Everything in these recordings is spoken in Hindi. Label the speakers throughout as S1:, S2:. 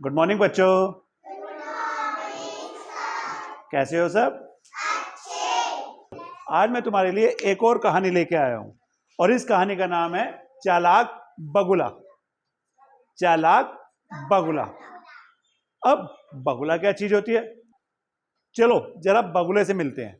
S1: गुड मॉर्निंग बच्चों। कैसे हो सब? आज मैं तुम्हारे लिए एक और कहानी लेके आया हूं और इस कहानी का नाम है चालाक बगुला। चालाक बगुला। अब बगुला क्या चीज होती है, चलो जरा बगुले से मिलते हैं।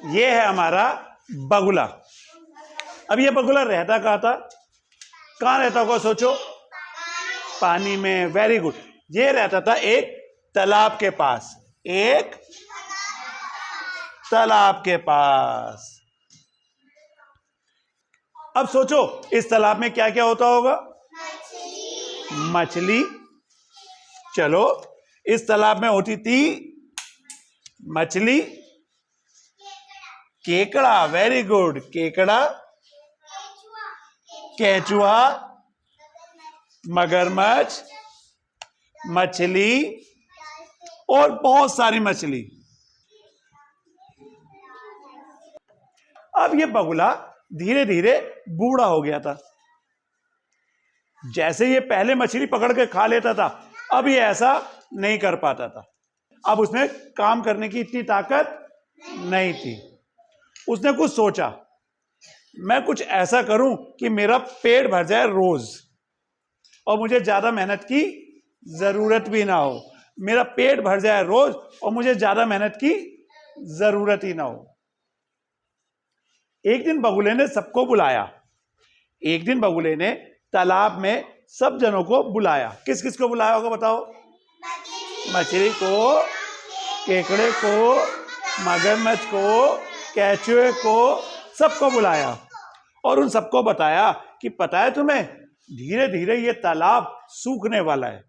S1: ये है हमारा बगुला। अब ये बगुला रहता कहाँ था, कहाँ रहता होगा सोचो? पानी में। Very good. ये रहता था एक तालाब के पास। एक तालाब के पास। अब सोचो इस तालाब में क्या क्या होता होगा? मछली। चलो, इस तालाब में होती थी मछली, केकड़ा। Very good. केकड़ा, केचुआ, मगरमच्छ, मछली और बहुत सारी मछली। अब ये बगुला धीरे धीरे बूढ़ा हो गया था। जैसे ये पहले मछली पकड़ के खा लेता था, अब ये ऐसा नहीं कर पाता था। अब उसमें काम करने की इतनी ताकत नहीं थी। उसने कुछ सोचा, मैं कुछ ऐसा करूं कि मेरा पेट भर जाए रोज और मुझे ज्यादा मेहनत की जरूरत भी ना हो। मेरा पेट भर जाए रोज और मुझे ज्यादा मेहनत की जरूरत ही ना हो। एक दिन बगुले ने सबको बुलाया। एक दिन बगुले ने तालाब में सब जनों को बुलाया। किस किस को बुलाया होगा बताओ? मछली को, केकड़े को, मगरमच्छ को, केचुए को, सबको बुलाया और उन सबको बताया कि पता है तुम्हें, धीरे धीरे ये तालाब सूखने वाला है।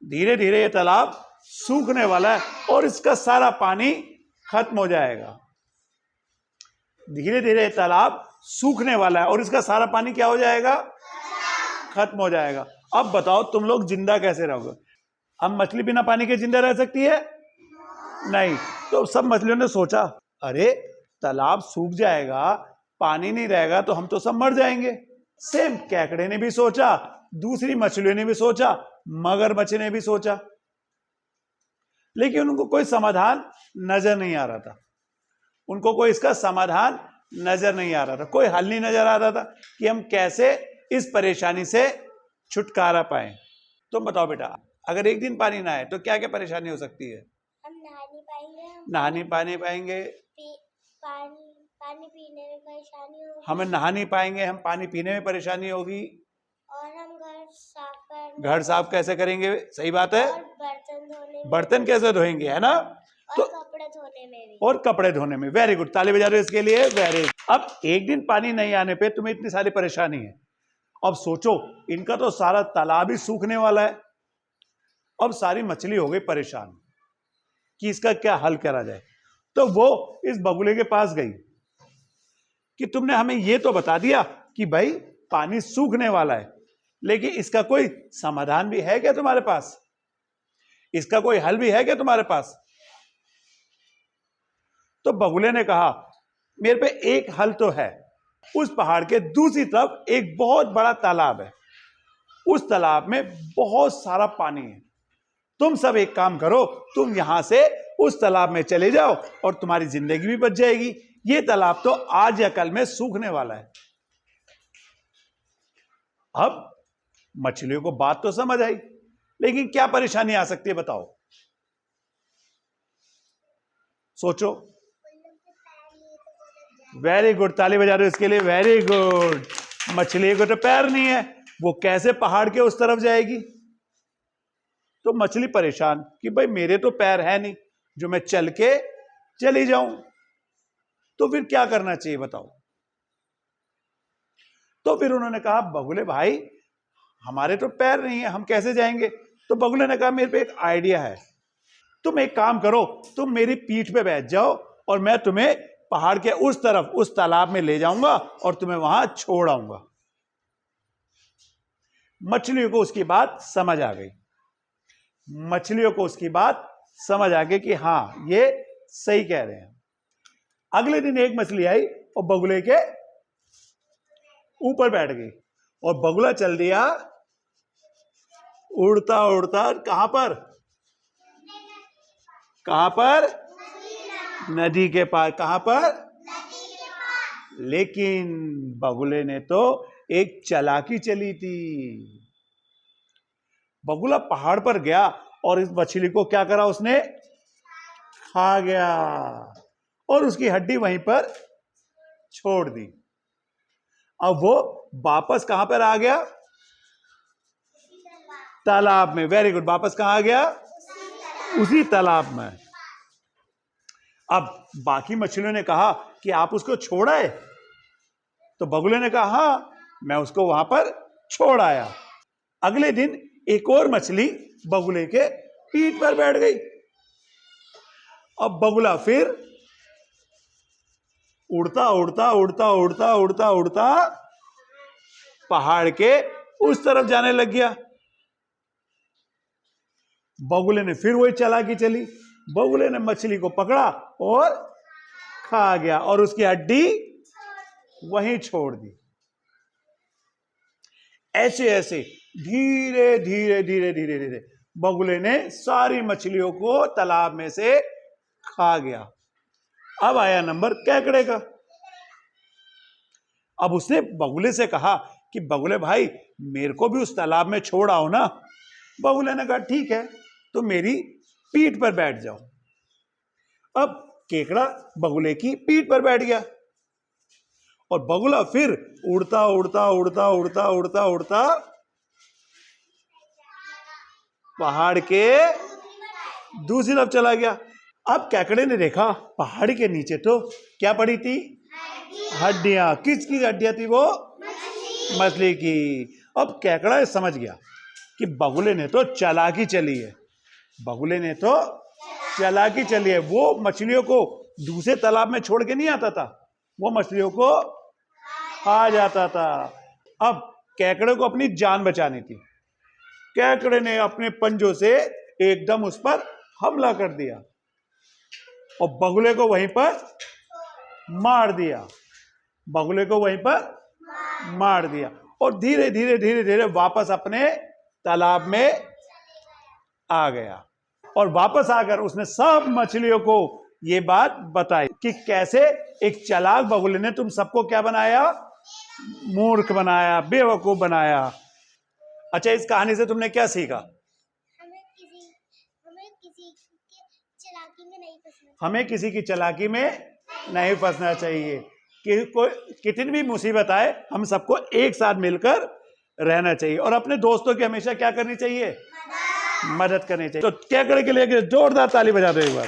S1: धीरे धीरे ये तालाब सूखने वाला है और इसका सारा पानी खत्म हो जाएगा। धीरे धीरे ये तालाब सूखने वाला है और इसका सारा पानी क्या हो जाएगा? खत्म हो जाएगा। अब बताओ तुम लोग जिंदा कैसे रहोगे? अब मछली बिना पानी के जिंदा रह सकती है? नहीं। तो सब मछलियों ने सोचा, अरे तालाब सूख जाएगा, पानी नहीं रहेगा तो हम तो सब मर जाएंगे। सेम केकड़े ने भी सोचा, दूसरी मछलियों ने भी सोचा, मगरमच्छ ने भी सोचा, लेकिन उनको कोई समाधान नजर नहीं आ रहा था। उनको कोई इसका समाधान नजर नहीं आ रहा था, कोई हल नहीं नजर आ रहा था कि हम कैसे इस परेशानी से छुटकारा पाए। तुम बताओ बेटा, अगर एक दिन पानी ना आए तो क्या क्या परेशानी हो सकती है?
S2: हम नहा नहीं पाएंगे।
S1: नहा नहीं पाएंगे।
S2: पानी पीने में परेशानी होगी।
S1: हमें नहा नहीं पाएंगे, हम पानी पीने में परेशानी होगी।
S2: और हम
S1: घर साफ कैसे करेंगे? सही बात है।
S2: और बर्तन धोने में,
S1: बर्तन कैसे धोएंगे, है ना?
S2: और
S1: तो
S2: कपड़े धोने में भी।
S1: और कपड़े धोने में। वेरी गुड, ताली बजा रहे हो इसके लिए। वेरी। अब एक दिन पानी नहीं आने पे तुम्हें इतनी सारी परेशानी है। अब सोचो, इनका तो सारा तालाब ही सूखने वाला है। अब सारी मछली हो गई परेशान कि इसका क्या हल करा जाए। तो वो इस बगुले के पास गई कि तुमने हमें ये तो बता दिया कि भाई पानी सूखने वाला है, लेकिन इसका कोई समाधान भी है क्या तुम्हारे पास? इसका कोई हल भी है क्या तुम्हारे पास? तो बगुले ने कहा, मेरे पे एक हल तो है। उस पहाड़ के दूसरी तरफ एक बहुत बड़ा तालाब है। उस तालाब में बहुत सारा पानी है। तुम सब एक काम करो, तुम यहां से उस तालाब में चले जाओ और तुम्हारी जिंदगी भी बच जाएगी। ये तालाब तो आज या कल में सूखने वाला है। अब मछलियों को बात तो समझ आई, लेकिन क्या परेशानी आ सकती है बताओ? सोचो। वेरी गुड, ताली बजा रहे हो इसके लिए। Very good. मछली को तो पैर नहीं है, वो कैसे पहाड़ के उस तरफ जाएगी? तो मछली परेशान कि भाई मेरे तो पैर है नहीं जो मैं चल के चली जाऊं। तो फिर क्या करना चाहिए बताओ? तो फिर उन्होंने कहा, बगुले भाई हमारे तो पैर नहीं है, हम कैसे जाएंगे? तो बगुले ने कहा, मेरे पे एक आइडिया है। तुम एक काम करो, तुम मेरी पीठ पे बैठ जाओ और मैं तुम्हें पहाड़ के उस तरफ उस तालाब में ले जाऊंगा और तुम्हें वहां छोड़ आऊंगा। मछलियों को उसकी बात समझ आ गई। मछलियों को उसकी बात समझ आ गई कि हाँ ये सही कह रहे हैं। अगले दिन एक मछली आई और बगुले के ऊपर बैठ गई और बगुला चल दिया उड़ता उड़ता कहां पर? कहां पर? नदी के पार। कहां पर? लेकिन बगुले ने तो एक चालाकी चली थी। बगुला पहाड़ पर गया और इस मछली को क्या करा उसने? खा गया और उसकी हड्डी वहीं पर छोड़ दी। अब वो वापस कहां पर आ गया? तालाब में। Very good. वापस कहां आ गया? उसी तालाब में। अब बाकी मछलियों ने कहा कि आप उसको छोड़ आए? तो बगुले ने कहा हाँ मैं उसको वहां पर छोड़ आया। अगले दिन एक और मछली बगुले के पीठ पर बैठ गई। अब बगुला फिर उड़ता उड़ता उड़ता उड़ता उड़ता उड़ता पहाड़ के उस तरफ जाने लग गया। बगुले ने फिर वही चालाकी चली। बगुले ने मछली को पकड़ा और खा गया और उसकी हड्डी वहीं छोड़ दी। ऐसे ऐसे धीरे धीरे धीरे धीरे धीरे बगुले ने सारी मछलियों को तालाब में से खा गया। अब आया नंबर केकड़े का। अब उसने बगुले से कहा कि बगुले भाई मेरे को भी उस तालाब में छोड़ आओ ना। बगुले ने कहा ठीक है तो मेरी पीठ पर बैठ जाओ। अब केकड़ा बगुले की पीठ पर बैठ गया और बगुला फिर उड़ता उड़ता उड़ता उड़ता उड़ता उड़ता पहाड़ के दूसरी तरफ चला गया। अब केकड़े ने देखा पहाड़ के नीचे तो क्या पड़ी थी? हड्डियां। किसकी हड्डियां थी वो? मछली की। अब केकड़ा समझ गया कि बगुले ने तो चालाकी चली है। बगुले ने तो चालाकी चली है। वो मछलियों को दूसरे तालाब में छोड़ के नहीं आता था, वो मछलियों को खा जाता था। अब केकड़े को अपनी जान बचानी थी। केकड़े ने अपने पंजों से एकदम उस पर हमला कर दिया और बगुले को वहीं पर मार दिया। बगुले को वहीं पर मार दिया और धीरे धीरे धीरे धीरे वापस अपने तालाब में आ गया। और वापस आकर उसने सब मछलियों को ये बात बताई कि कैसे एक चालाक बगुले ने तुम सबको क्या बनाया? मूर्ख बनाया, बेवकूफ बनाया। अच्छा, इस कहानी से तुमने क्या सीखा?
S2: हमें किसी की चालाकी में नहीं फंसना।
S1: हमें किसी की चालाकी में नहीं फंसना चाहिए। कि कोई कितनी भी मुसीबत आए हम सबको एक साथ मिलकर रहना चाहिए और अपने दोस्तों की हमेशा क्या करनी चाहिए? मदद करनी चाहिए। तो केकड़े के लिए जोरदार ताली बजा दो एक बार।